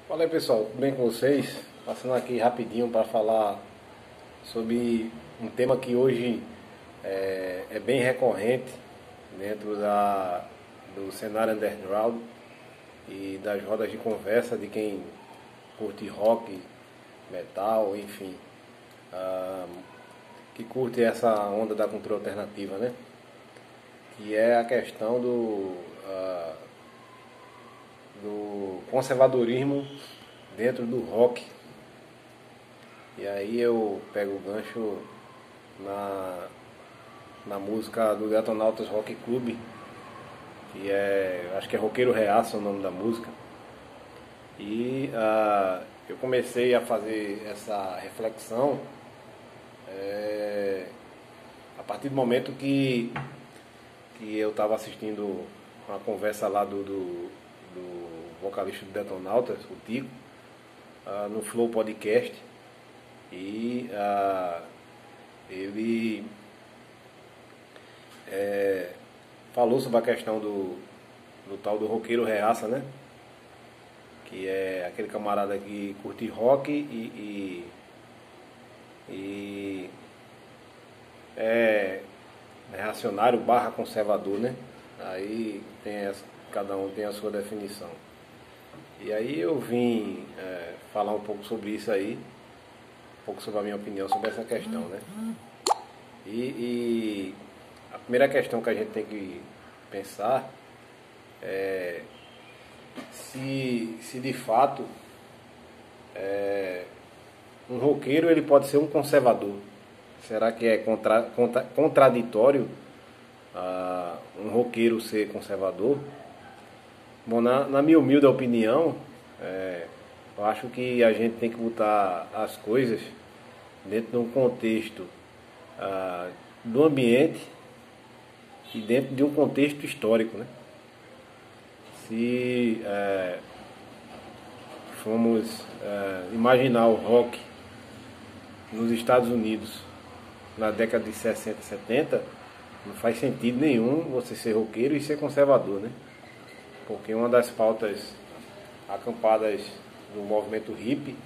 Fala aí pessoal, tudo bem com vocês? Passando aqui rapidinho para falar sobre um tema que hoje é bem recorrente dentro do cenário underground e das rodas de conversa de quem curte rock, metal, enfim, ah, que curte essa onda da cultura alternativa, né? Que é a questão do conservadorismo dentro do rock. E aí eu pego o gancho na música do Detonautas Rock Club, que acho que é Roqueiro Reaça o nome da música. E eu comecei a fazer essa reflexão a partir do momento que eu estava assistindo uma conversa lá do vocalista do Detonautas, o Tico, no Flow Podcast. E ele falou sobre a questão do tal do roqueiro reaça, né? Que é aquele camarada que curte rock e é reacionário barra conservador, né? Aí cada um tem a sua definição. E aí eu vim falar um pouco sobre isso aí, um pouco sobre a minha opinião sobre essa questão, né? E a primeira questão que a gente tem que pensar é se de fato um roqueiro ele pode ser um conservador. Será que é contraditório um roqueiro ser conservador? Bom, na minha humilde opinião, eu acho que a gente tem que botar as coisas dentro de um contexto do ambiente e dentro de um contexto histórico, né? Se formos imaginar o rock nos Estados Unidos na década de 60 e 70, não faz sentido nenhum você ser roqueiro e ser conservador, né? Porque uma das pautas acampadas no movimento hippie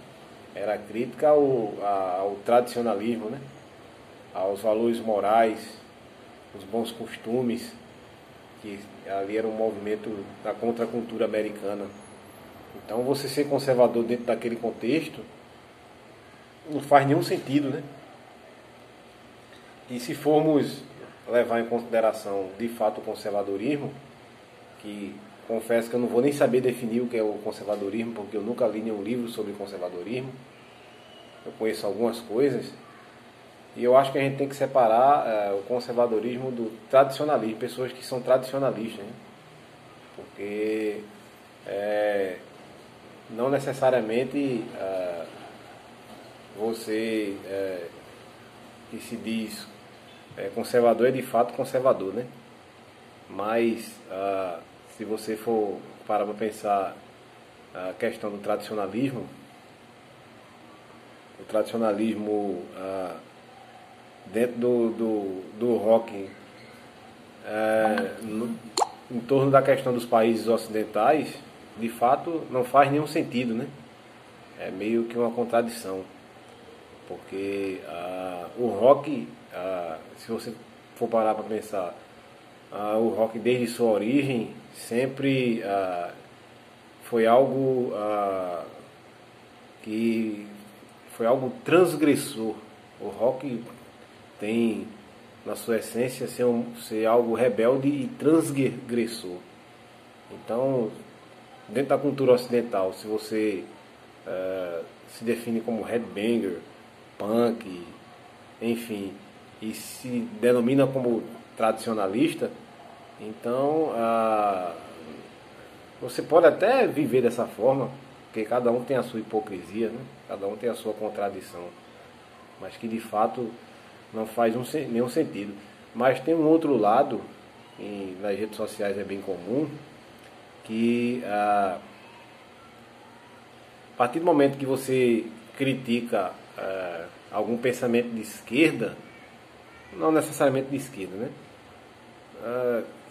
era a crítica ao tradicionalismo, né? Aos valores morais, os bons costumes, que ali era um movimento da contracultura americana. Então você ser conservador dentro daquele contexto não faz nenhum sentido, né? E se formos levar em consideração de fato o conservadorismo, que confesso que eu não vou nem saber definir o que é o conservadorismo, porque eu nunca li nenhum livro sobre conservadorismo. Eu conheço algumas coisas. E eu acho que a gente tem que separar o conservadorismo do tradicionalismo, pessoas que são tradicionalistas, né? Porque não necessariamente você que se diz conservador é de fato conservador, né? Mas se você for parar para pensar a questão do tradicionalismo, o tradicionalismo dentro do rock, em torno da questão dos países ocidentais, de fato não faz nenhum sentido, né? É meio que uma contradição, porque o rock, se você for parar para pensar, o rock desde sua origem sempre foi algo que foi algo transgressor. O rock tem na sua essência ser algo rebelde e transgressor. Então, dentro da cultura ocidental, se você se define como headbanger, punk, enfim, e se denomina como tradicionalista, então você pode até viver dessa forma, porque cada um tem a sua hipocrisia, né? Cada um tem a sua contradição, mas que de fato não faz nenhum sentido. Mas tem um outro lado, e nas redes sociais é bem comum, que a partir do momento que você critica algum pensamento de esquerda, não necessariamente de esquerda, né?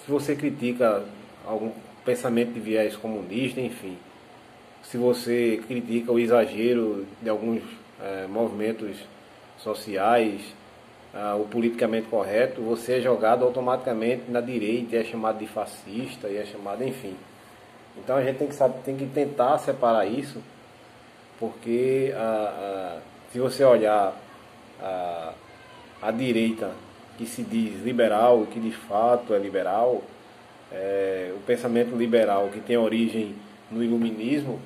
Se você critica algum pensamento de viés comunista, enfim, se você critica o exagero de alguns movimentos sociais, o politicamente correto, você é jogado automaticamente na direita e é chamado de fascista e é chamado, enfim. Então a gente tem que tentar separar isso, porque se você olhar a direita que se diz liberal, que de fato é liberal, o pensamento liberal que tem origem no iluminismo,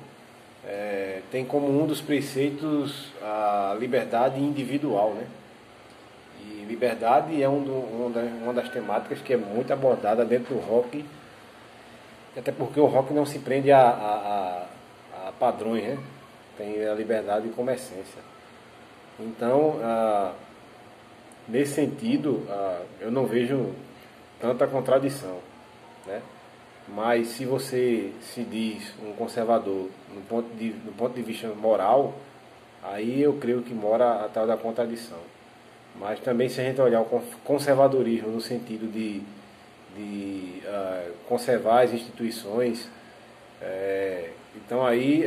tem como um dos preceitos a liberdade individual, né? E liberdade é uma das temáticas que é muito abordada dentro do rock, até porque o rock não se prende a padrões, né? Tem a liberdade como essência. Então, nesse sentido, eu não vejo tanta contradição, né? Mas se você se diz um conservador no ponto de vista moral, aí eu creio que mora a tal da contradição. Mas também se a gente olhar o conservadorismo no sentido de conservar as instituições, então aí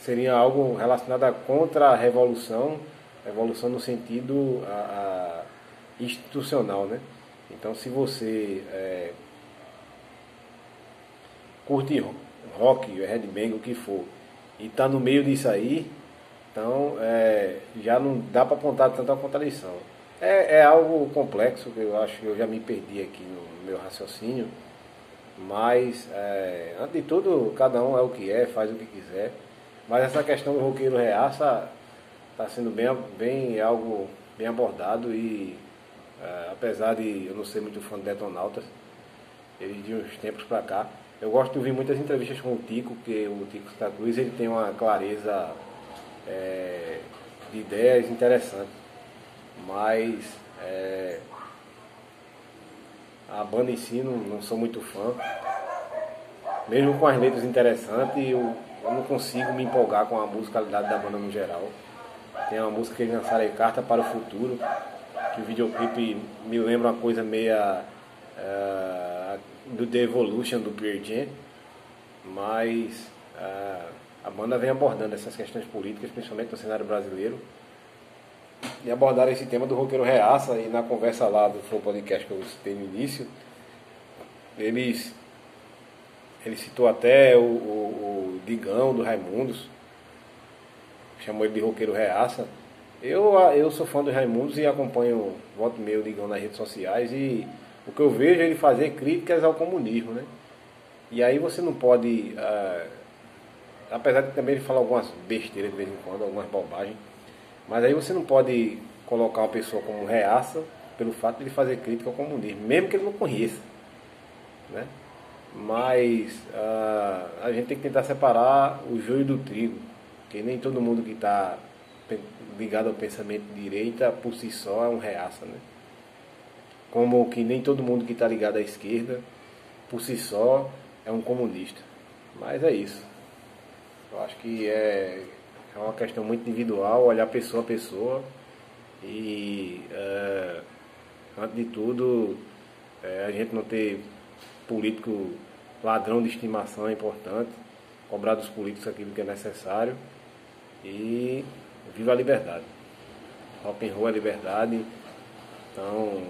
seria algo relacionado à contra-revolução, revolução no sentido institucional, né? Então se você curte rock, headbang, o que for, e está no meio disso aí, então já não dá para apontar tanta contradição. É algo complexo, que eu acho que eu já me perdi aqui no meu raciocínio, mas antes de tudo, cada um é o que é, faz o que quiser, mas essa questão do roqueiro reaça está sendo algo bem abordado e apesar de eu não ser muito fã de Detonautas, eles de uns tempos para cá, eu gosto de ouvir muitas entrevistas com o Tico, porque o Tico Santa Cruz ele tem uma clareza de ideias interessantes, mas a banda em si não sou muito fã, mesmo com as letras interessantes, eu não consigo me empolgar com a musicalidade da banda no geral. Tem uma música que eles lançaram, Carta para o Futuro, que o videoclipe me lembra uma coisa meia do The Evolution do Pearl Jam, mas a banda vem abordando essas questões políticas, principalmente no cenário brasileiro, e abordaram esse tema do roqueiro reaça. E na conversa lá do Flow Podcast que eu citei no início, ele citou até o Digão do Raimundos, chamou ele de roqueiro reaça. Eu sou fã do Raimundos e acompanho volta e meia o Digão nas redes sociais, e o que eu vejo é ele fazer críticas ao comunismo, né? E aí você não pode, apesar de também ele falar algumas besteiras de vez em quando, algumas bobagens, mas aí você não pode colocar uma pessoa como reaça pelo fato de ele fazer crítica ao comunismo, mesmo que ele não conheça, né? Mas a gente tem que tentar separar o joio do trigo, porque nem todo mundo que está ligado ao pensamento de direita por si só é um reaça, né? Como que nem todo mundo que está ligado à esquerda por si só é um comunista. Mas é isso. Eu acho que é uma questão muito individual, olhar pessoa a pessoa e antes de tudo a gente não ter político ladrão de estimação é importante, cobrar dos políticos aquilo que é necessário e viva a liberdade. Rock and roll é liberdade, então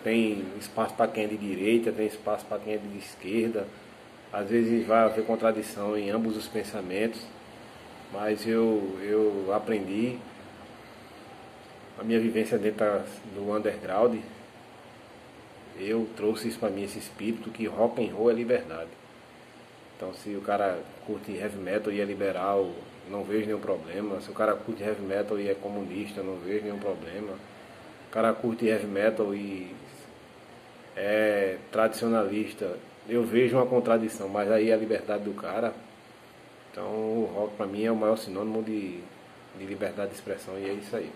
tem espaço para quem é de direita, tem espaço para quem é de esquerda, às vezes vai haver contradição em ambos os pensamentos, mas eu aprendi a minha vivência dentro do underground, eu trouxe isso para mim, esse espírito que rock and roll é liberdade. Então se o cara curte heavy metal e é liberal, não vejo nenhum problema. Se o cara curte heavy metal e é comunista, não vejo nenhum problema. O cara curte heavy metal e é tradicionalista, eu vejo uma contradição, mas aí é a liberdade do cara. Então o rock para mim é o maior sinônimo de liberdade de expressão, e é isso aí.